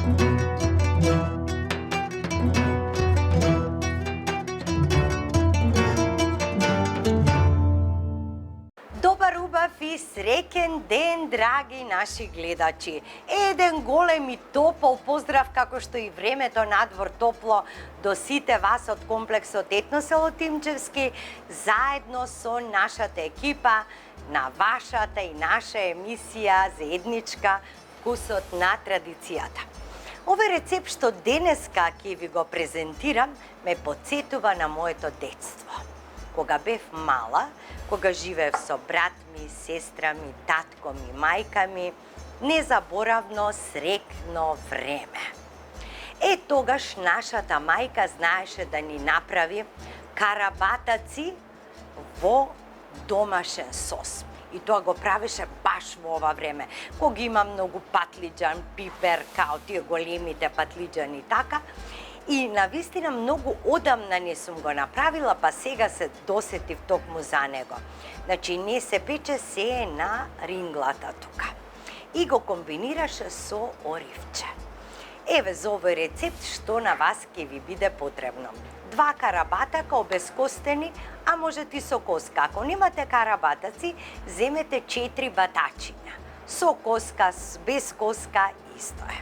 Добар, убав и среќен ден, драги наши гледачи. Еден голем и топол поздрав, како што и времето надвор топло, до сите вас од комплексот Етно село Тимчевски, заедно со нашата екипа на вашата и наша емисија заедничка Вкусот на традицијата. Овој рецепт што денеска ќе ви го презентирам ме потсетува на моето детство. Кога бев мала, кога живеев со брат ми, сестра ми, татко ми, мајка ми, незаборавно среќно време. Тогаш нашата мајка знаеше да ни направи карабатаци во домашен сос. И тоа го правеше баш во ова време, кога има многу патлиџан, пипер, као тие големите патлиџани така. И навистина многу одамна не сум го направила, па сега се досетив токму за него. Значи не се пече, се е на ринглата тука. И го комбинираше со оривче. Еве за овој рецепт што на вас ќе ви биде потребно. 2 карабатака обескостени, а можете и со коска. Ако немате карабатаци, земете 4 батачиња. Со коска, без коска, исто е.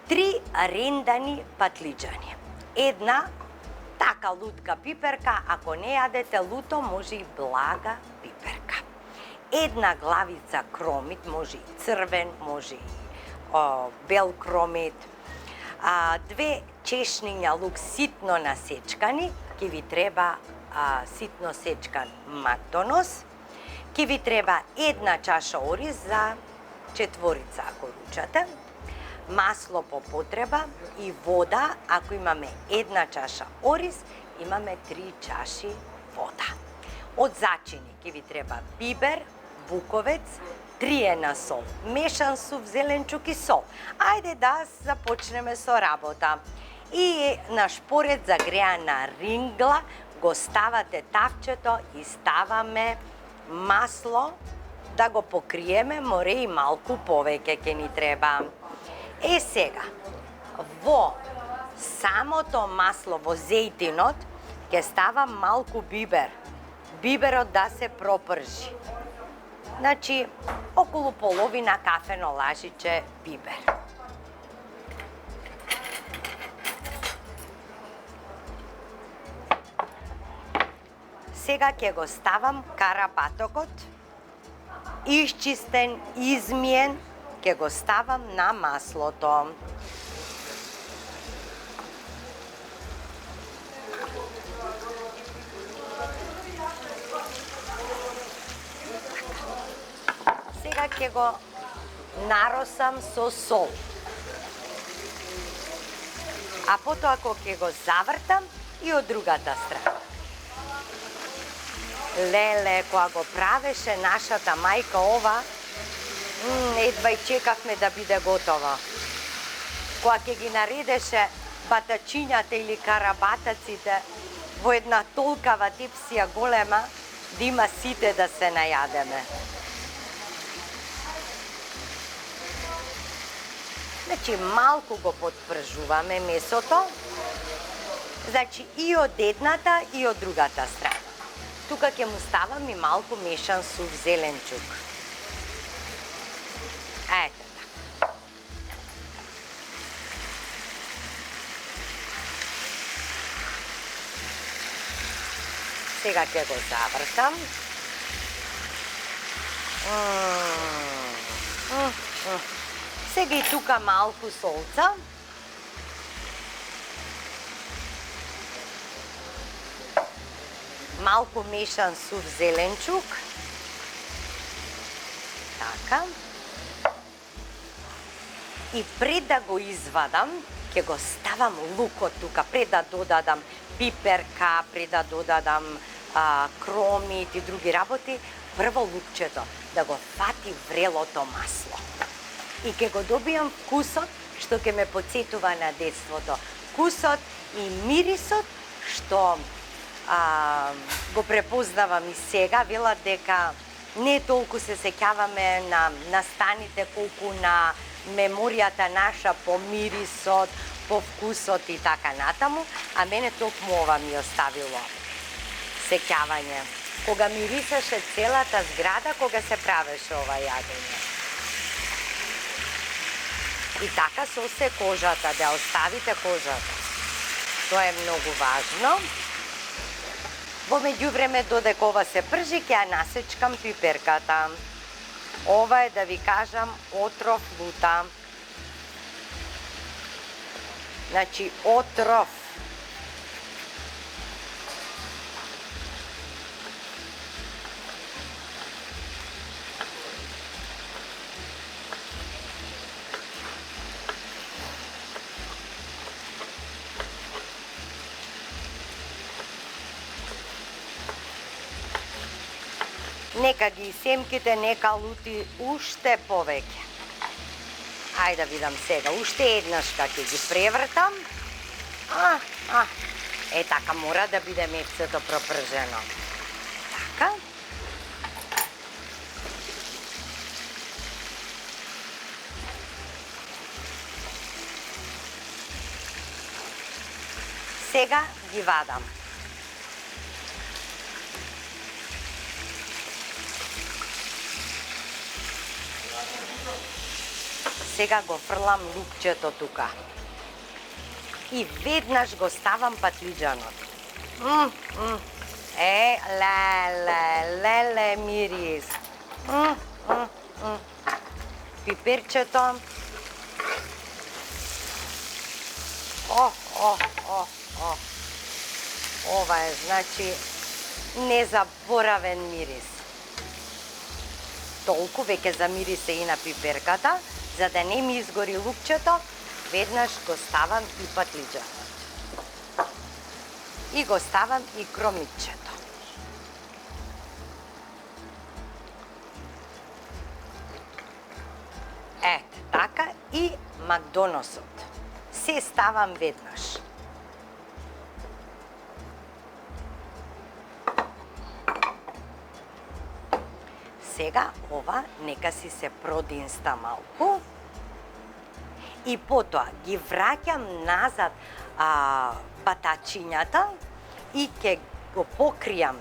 3 рендани патлиџани. 1 така лутка пиперка, ако не јадете луто, може и блага пиперка. 1 главица кромит, може и црвен, може и бел кромит. 2 чешниња лук ситно насечкани, ќе ви треба ситно сечкан мактонос. Ќе ви треба 1 чаша ориз за 4 ако ручате. Масло по потреба и вода, ако имаме 1 чаша ориз, имаме 3 чаши вода. Од зачини ќе ви треба бибер, буковец, триена сол, мешан сув, зеленчук и сол. Ајде да започнеме со работа. И на шпоред загреана рингла го ставате тавчето и ставаме масло да го покриеме, море и малку повеќе ќе ни треба. Сега, во самото масло, во зејтинот, ќе ставам малку бибер. Биберот да се пропржи. Значи, околу половина кафено лажиче бибер. Сега ќе го ставам карабатокот, исчистен, измиен, ќе го ставам на маслото. Сега ќе го наросам со сол. А потоа кога ќе го завртам и од другата страна. Леле, кога го правеше нашата мајка ова, едва и чекавме да биде готово. Кога ќе ги наредеше батачињата или карабатаците во една толкава тепсија голема, да има сите да се најадеме. Значи, малку го подпржуваме месото, значи и од едната и од другата страна. Тука ќе му ставам и малку мешан сув зеленчук. Ето така. Сега ќе го завртам. Сега и тука малку солца. Малку мешан сув зеленчук. Така. И пред да го извадам, ќе го ставам лукот тука, пред да додадам пиперка, пред да додадам кромит и други работи, прво лукчето, да го фати врелото масло. И ќе го добијам вкусот што ќе ме потсетува на детството. Вкусот и мирисот што го препознавам и сега, велат дека не толку се сеќаваме на настаните колку на меморијата наша по мирисот, по вкусот и така натаму, а мене токму ова ми оставило сеќавање. Кога мирисаше целата зграда, кога се правеше ова јадење. И така со се кожата, да оставите кожата. Тоа е многу важно. Во меѓувреме, додека ова се пржи, ќе ја насечкам пиперката. Ова е, да ви кажам, отров лута. Значи, отров. Нека ги семките, нека лути уште повеќе. Ајде да видам сега, уште еднаш ќе ги превртам. Е така мора да биде мефцето пропржено. Така. Сега ги вадам. Сега го фрлам лукчето тука. И веднаш го ставам патлиџанот. Леле мирис. Пиперчето. Ова е, значи, незаборавен мирис. Толку веќе замирисе и на пиперката, за да не ми изгори лукчето, веднаш го ставам и патлиџанот. И го ставам и кромичето. Ето така, и макдоносот. Се ставам веднаш. Сега ова нека си се продинста малку. И потоа ги враќам назад батачињата и ќе го покријам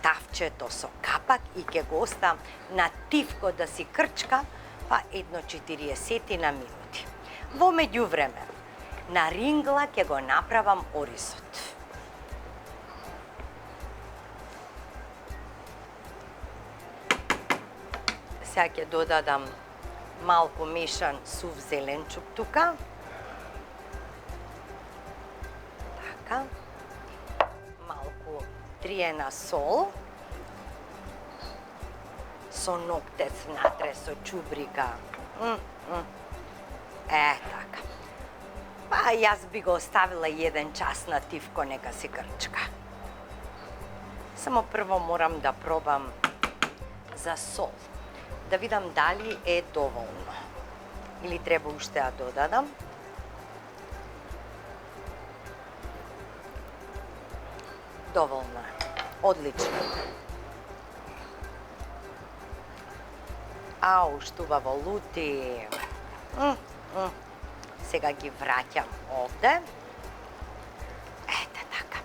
тавчето со капак и ќе го оставам на тивко да си крчка па едно 40 на минути. Во меѓувреме, на рингла ќе го направам оризот. Сега ќе додадам малку мешан сув зеленчук тука. Така. Малку триена сол. Со ноктец натре, со чубрика. Така. Па јас би го оставила 1 час на тивко, нека си крчка. Само прво морам да пробам за сол. Да видам дали е доволно. Или треба уште да додадам. Доволно е. Одлично. Ау, штубаво лути. Сега ги враќам овде. Ете така.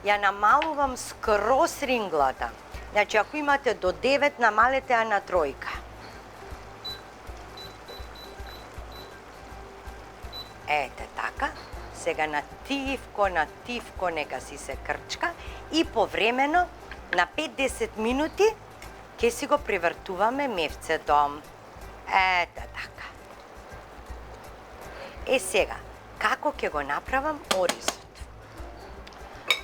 Ја намалувам скроз ринглата. Значи, ако имате до 9, намалете ја на 3. Ете така. Сега на тивко нека си се крчка и повремено на 5-10 минути ќе си го превртуваме мефцето. Ете така. Сега, како ќе го направам оризот?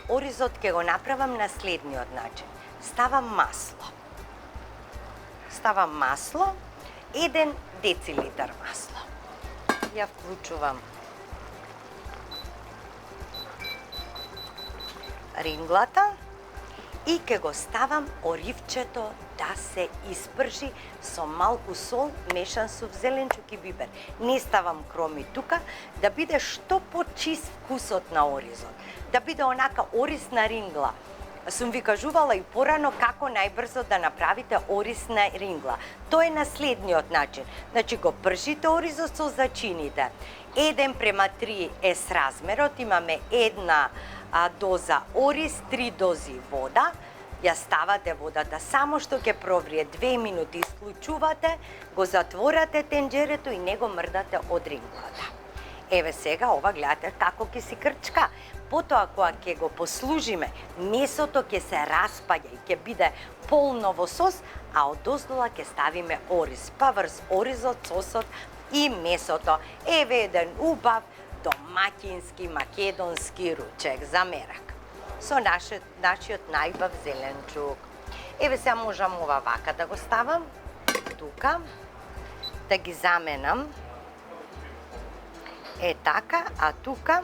Оризот ќе го направам на следниот начин. Ставам масло. Ставам масло, 1 децилитар масло. Ја вклучувам ринглата и ќе го ставам оривчето да се испржи со малку сол, мешан сув зеленчук и бибер. Не ставам кроми тука, да биде што почист вкусот на оризот. Да биде онака ориз на рингла. сум ви кажувала и порано како најбрзо да направите ориз на рингла. Тоа е на следниот начин. Значи го пршите оризот со зачините. 1:3 е сразмерот, имаме една доза ориз, 3 дози вода. Ја ставате водата само што ќе проврие 2 минути, исклучувате, го затворате тенџерето и не го мрдате од ринглата. Еве сега ова гледате како ќе си крчка. Потоа кога ќе го послужиме, месото ќе се распаѓа и ќе биде полно во сос, а одоздола ќе ставиме ориз. Па врз оризот, сосот и месото. Еве еден убав домаќински македонски ручек за мерак со нашиот најубав зеленчук. Еве сега можам ова вака да го ставам тука, да ги заменам. Е така, а тука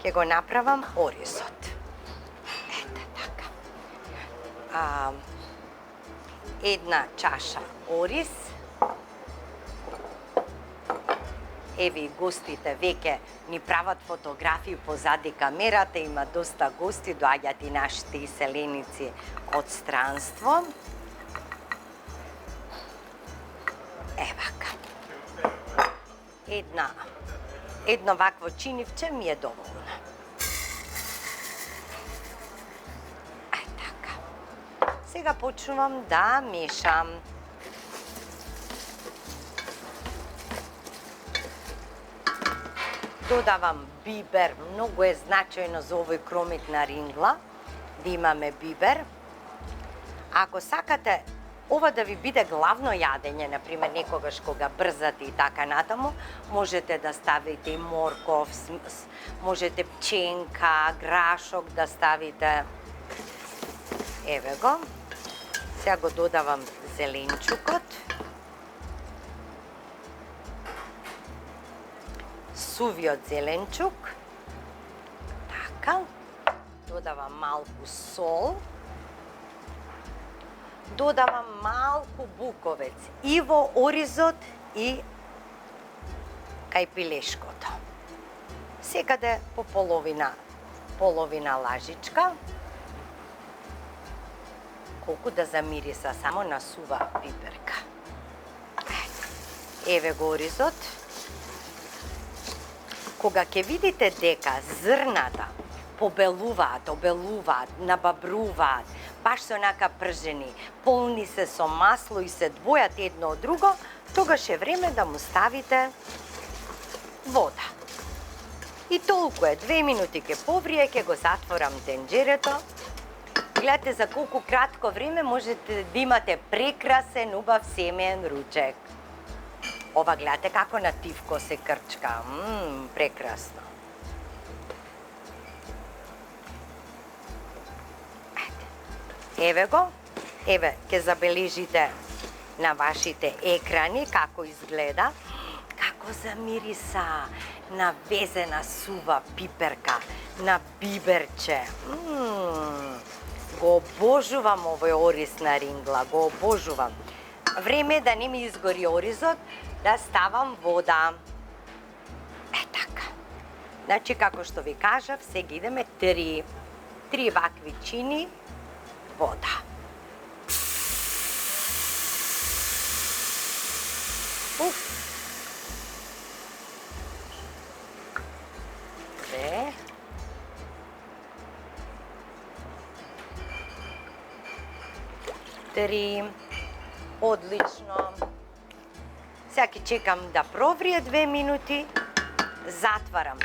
ќе го направам оризот. Ете така. Една чаша ориз. Еве и гостите веќе ни прават фотографии позади камерата, има доста гости, доаѓаат и нашите иселеници од странство. Евака. Едно вакво чинивче ми е доволно. Така. Сега почнувам да мешам. Додавам бибер, многу е значајно за овој кромит на рингла да имаме бибер. Ако сакате ова да ви биде главно јадење, например некогаш кога брзате и така натаму, можете да ставите и морков, можете пченка, грашок да ставите. Еве го. Сега го додавам зеленчукот. Сувиот зеленчук. Така. Додавам малку сол. Додавам малку буковец и во оризот и кај пилешкото. Секаде по половина лажичка. Колку да замириса само на сува пиперка. Еве го оризот. Кога ќе видите дека зрната побелуваат, набабруваат, баш се онака пржени, полни се со масло и се двојат едно од друго, тогаш е време да му ставите вода. И толку е, 2 минути ќе поврие, ќе го затворам тенџерето. Гледате за колку кратко време можете да имате прекрасен, убав семеен ручек. Ова гледате како на тивко се крчка. Прекрасно. Еве го. Еве, ќе забележите на вашите екрани како изгледа. Како замириса на везена сува пиперка, на биберче. Го обожувам овој ориз на рингла, го обожувам. Време е да не ми изгори оризот, да ставам вода. Е така. Значи, како што ви кажав, сега идеме 3 вакви чини вода. Две. Три. Одлично. Сега ќе чекам да проврие 2 минути. Затварам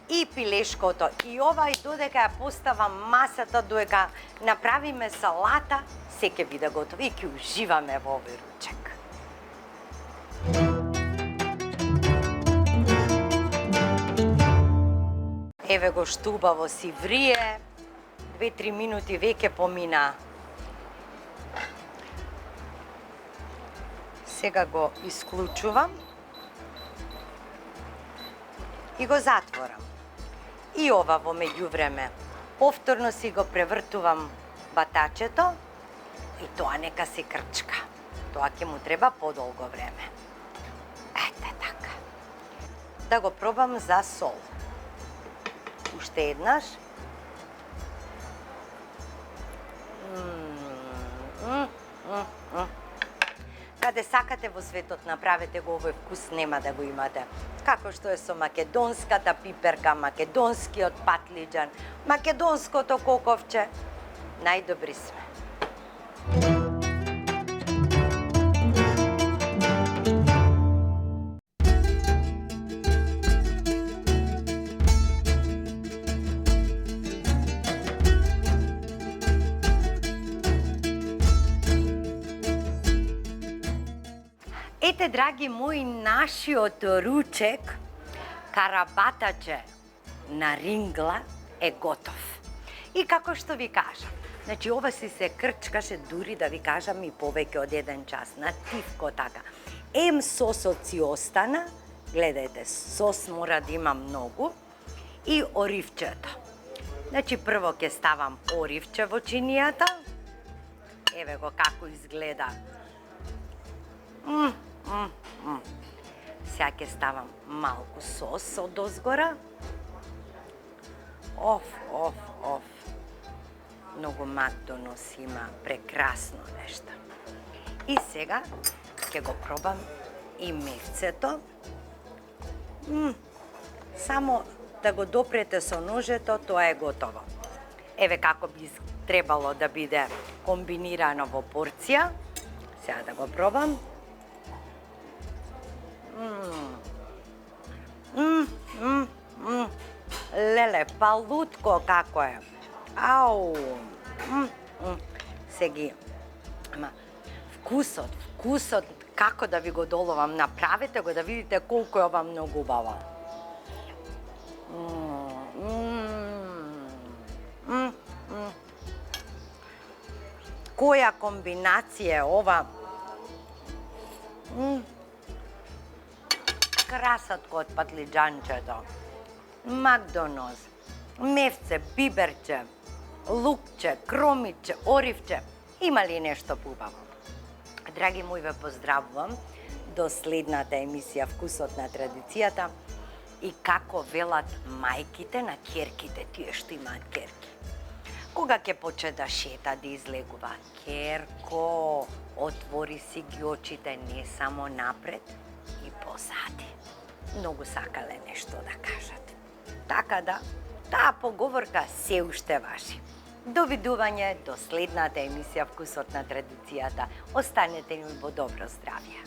и пилешкото и ова, и додека ја поставам масата, додека направиме салата, се ќе биде готово и ќе уживаме во овој ручек. Еве го што убаво си врие. 2-3 минути веќе помина. Сега го исклучувам и го затворам. И ова во меѓувреме повторно си го превртувам батачето и тоа нека се крчка. Тоа ќе му треба подолго време. Ете така. Да го пробам за сол. Уште еднаш. Каде сакате во светот, направете го овој вкус, нема да го имате. Како што е со македонската пиперка, македонскиот патлиџан, македонското коковче, најдобри сме. Ете, драги мои, нашиот ручек, карабатаче на рингла е готов. И како што ви кажам, значи ова си се крчкаше дури да ви кажам и повеќе од 1 час, на тивко така. Сосот си остана, гледајте, сос мора да има многу, и оривчето. Значи прво ќе ставам оривче во чинијата, еве го како изгледа. Сега ќе ставам малку сос од озгора. Многу Макдонос има, прекрасно нешто. И сега ќе го пробам и мевцето. Само да го допрете со ножето, тоа е готово. Еве како би требало да биде комбинирано во порција. Сега да го пробам. Леле, палутко како е. Ау! Сеги, ама вкусот, како да ви го доловам, направете го да видите колку е ова многу убава. Која комбинација е ова? Красатко од патлиџанчето, Макдонос, мевце, биберче, лукче, кромиче, оривче. Има ли нешто поубаво? Драги мои, ве поздравувам до следната емисија Вкусот на традицијата. И како велат мајките на ќерките, тие што имаат ќерки. Кога ќе почне да шета, да излегува? Ќерко, отвори си ги очите не само напред, и позади. Многу сакале нешто да кажат. Така да, таа поговорка се уште важи. Довидување до следната емисија Вкусот на традицијата. Останете ми во добро здравје.